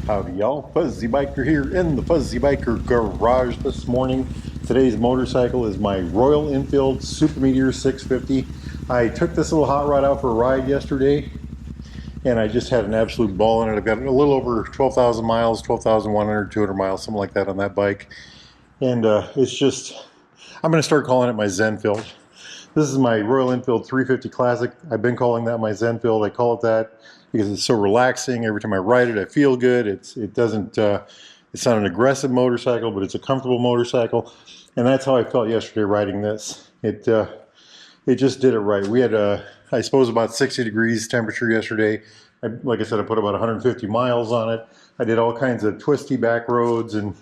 Howdy y'all, Fuzzy Biker here in the Fuzzy Biker garage this morning. Today's motorcycle is my Royal Enfield Super Meteor 650. I took this little hot rod out for a ride yesterday and I just had an absolute ball in it. I've got a little over 12,000 miles, 12,100, 200 miles, something like that on that bike. And it's just, I'm going to start calling it my Zenfield. This is my Royal Enfield 350 Classic. I've been calling that my Zenfield. I call it that because it's so relaxing. Every time I ride it, I feel good. It's not an aggressive motorcycle, but it's a comfortable motorcycle. And that's how I felt yesterday riding this. It just did it right. We had, I suppose, about 60 degrees temperature yesterday. Like I said, I put about 150 miles on it. I did all kinds of twisty back roads and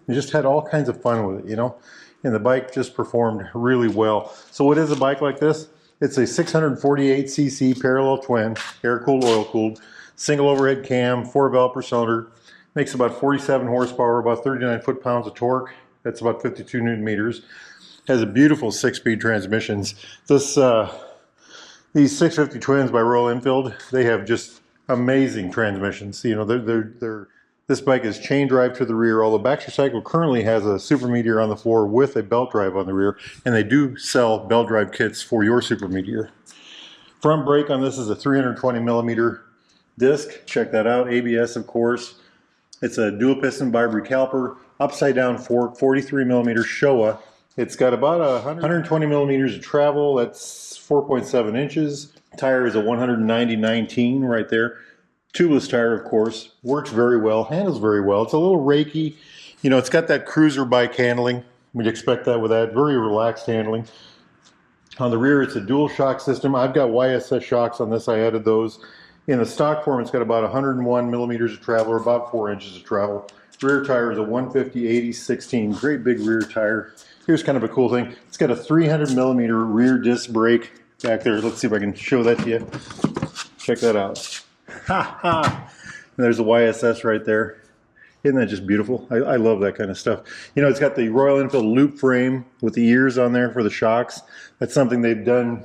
just had all kinds of fun with it, you know. And the bike just performed really well. So what is a bike like this? It's a 648cc parallel twin, air-cooled, oil-cooled, single overhead cam, 4-valve per cylinder. Makes about 47 horsepower, about 39 foot-pounds of torque. That's about 52 newton meters. Has a beautiful 6-speed transmissions. These 650 twins by Royal Enfield, they have just amazing transmissions. You know, this bike is chain drive to the rear, although Baxter Cycle currently has a Super Meteor on the floor with a belt drive on the rear, and they do sell belt drive kits for your Super Meteor. Front brake on this is a 320 millimeter disc. Check that out. ABS, of course. It's a dual piston bi-brake caliper, upside down fork, 43 millimeter Showa. It's got about 120 millimeters of travel. That's 4.7 inches. Tire is a 190/19 right there. Tubeless tire, of course, works very well, handles very well. It's a little rakey. You know, it's got that cruiser bike handling. We'd expect that with that. Very relaxed handling. On the rear, it's a dual shock system. I've got YSS shocks on this. I added those. In the stock form, it's got about 101 millimeters of travel, or about 4 inches of travel. Rear tire is a 150/80/16. Great big rear tire. Here's kind of a cool thing. It's got a 300 millimeter rear disc brake back there. Let's see if I can show that to you. Check that out. Ha ha! There's the YSS right there. Isn't that just beautiful? I love that kind of stuff. You know, it's got the Royal Enfield loop frame with the ears on there for the shocks. That's something they've done.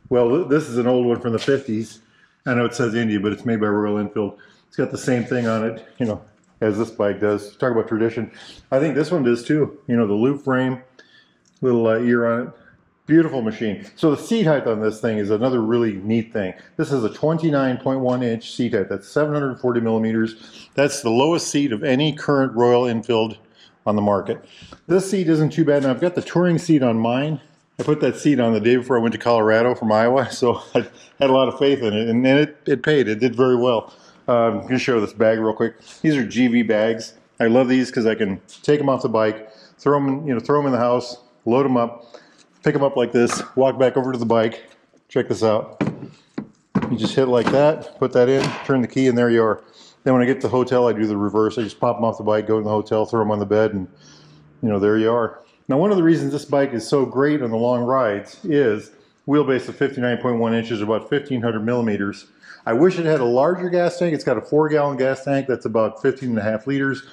Well, this is an old one from the 50s. I know it says India, but it's made by Royal Enfield. It's got the same thing on it, you know, as this bike does. Talk about tradition. I think this one does too. You know, the loop frame, little ear on it. Beautiful machine. So the seat height on this thing is another really neat thing. This is a 29.1 inch seat height. That's 740 millimeters. That's the lowest seat of any current Royal Enfield on the market. This seat isn't too bad. Now I've got the touring seat on mine. I put that seat on the day before I went to Colorado from Iowa, so I had a lot of faith in it, and it paid. It did very well. I'm going to show this bag real quick. These are GV bags. I love these because I can take them off the bike, throw them in the house, load them up, pick them up like this, walk back over to the bike. Check this out. You just hit like that, put that in, turn the key, and there you are. Then when I get to the hotel, I do the reverse. I just pop them off the bike, go in the hotel, throw them on the bed, and you know, there you are. Now, one of the reasons this bike is so great on the long rides is wheelbase of 59.1 inches, about 1,500 millimeters. I wish it had a larger gas tank. It's got a 4-gallon gas tank that's about 15.5 liters.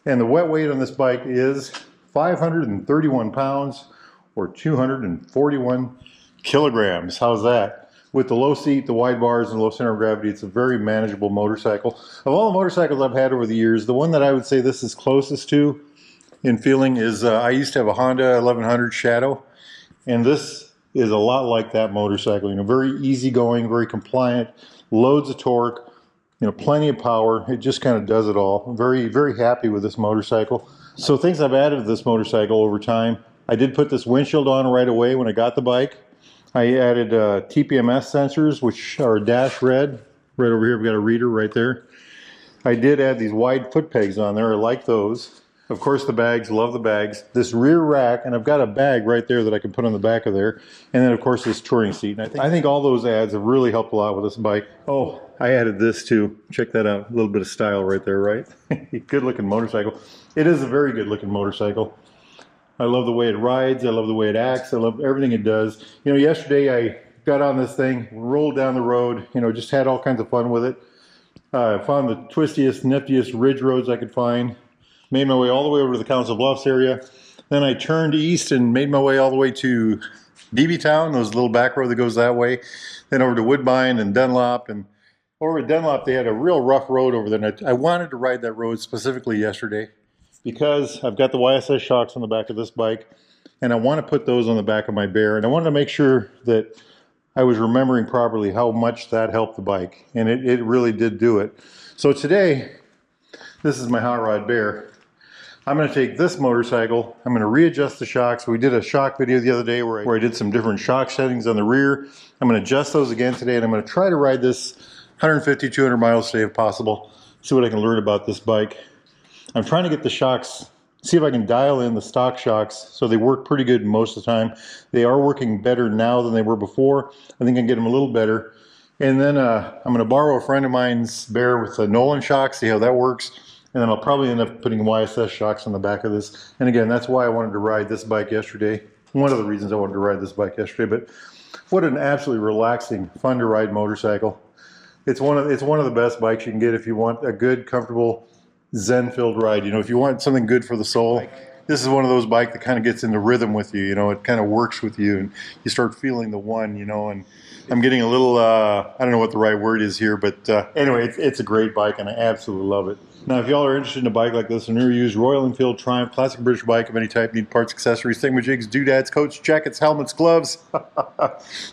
And the wet weight on this bike is 531 pounds or 241 kilograms. How's that? With the low seat, the wide bars, and low center of gravity, it's a very manageable motorcycle. Of all the motorcycles I've had over the years, the one that I would say this is closest to in feeling is I used to have a Honda 1100 Shadow, and this is a lot like that motorcycle. You know, very easygoing, very compliant, loads of torque, you know, plenty of power. It just kind of does it all. I'm very, very happy with this motorcycle. So things I've added to this motorcycle over time. I did put this windshield on right away when I got the bike. I added TPMS sensors, which are dash red. Right over here, we've got a reader right there. I did add these wide foot pegs on there. I like those. Of course, the bags, love the bags. This rear rack, and I've got a bag right there that I can put on the back of there. And then, of course, this touring seat. And I think all those adds have really helped a lot with this bike. Oh, I added this too. Check that out. A little bit of style right there, right? Good looking motorcycle. It is a very good looking motorcycle. I love the way it rides. I love the way it acts. I love everything it does. You know, yesterday I got on this thing, rolled down the road, you know, just had all kinds of fun with it. Found the twistiest, niftiest ridge roads I could find. Made my way all the way over to the Council Bluffs area. Then I turned east and made my way all the way to Beebe Town, those little back road that goes that way. Then over to Woodbine and Dunlop and over at Dunlop, they had a real rough road over there. And I wanted to ride that road specifically yesterday because I've got the YSS shocks on the back of this bike, and I want to put those on the back of my Bear. And I wanted to make sure that I was remembering properly how much that helped the bike. And it really did do it. So today, this is my hot rod Bear. I'm going to take this motorcycle, I'm going to readjust the shocks. We did a shock video the other day where I did some different shock settings on the rear. I'm going to adjust those again today, and I'm going to try to ride this 150, 200 miles today if possible. See what I can learn about this bike. I'm trying to get the shocks, see if I can dial in the stock shocks so they work pretty good most of the time. They are working better now than they were before. I think I can get them a little better. And then I'm going to borrow a friend of mine's Bear with a Nolan shock, see how that works. And then I'll probably end up putting YSS shocks on the back of this. And again, that's why I wanted to ride this bike yesterday. One of the reasons I wanted to ride this bike yesterday. But what an absolutely relaxing, fun to ride motorcycle. It's one of the best bikes you can get if you want a good, comfortable Zenfield ride. You know, if you want something good for the soul, this is one of those bikes that kind of gets into rhythm with you. You know, it kind of works with you, and you start feeling the one. You know, and I'm getting a little I don't know what the right word is here, but anyway, it's a great bike, and I absolutely love it. Now, if y'all are interested in a bike like this, a new used Royal Enfield Triumph classic British bike of any type, need parts, accessories, thingamajigs, doodads, coats, jackets, helmets, gloves,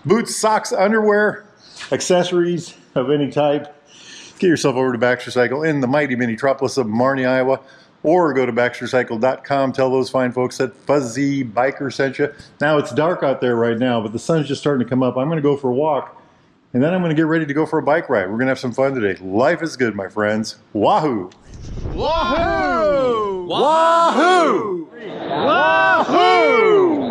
boots, socks, underwear, accessories of any type, get yourself over to Baxter Cycle in the mighty metropolis of Marnie, Iowa, or go to baxtercycle.com. Tell those fine folks that Fuzzy Biker sent you. Now, it's dark out there right now, but the sun's just starting to come up. I'm going to go for a walk. And then I'm going to get ready to go for a bike ride. We're going to have some fun today. Life is good, my friends. Wahoo! Wahoo! Wahoo! Wahoo!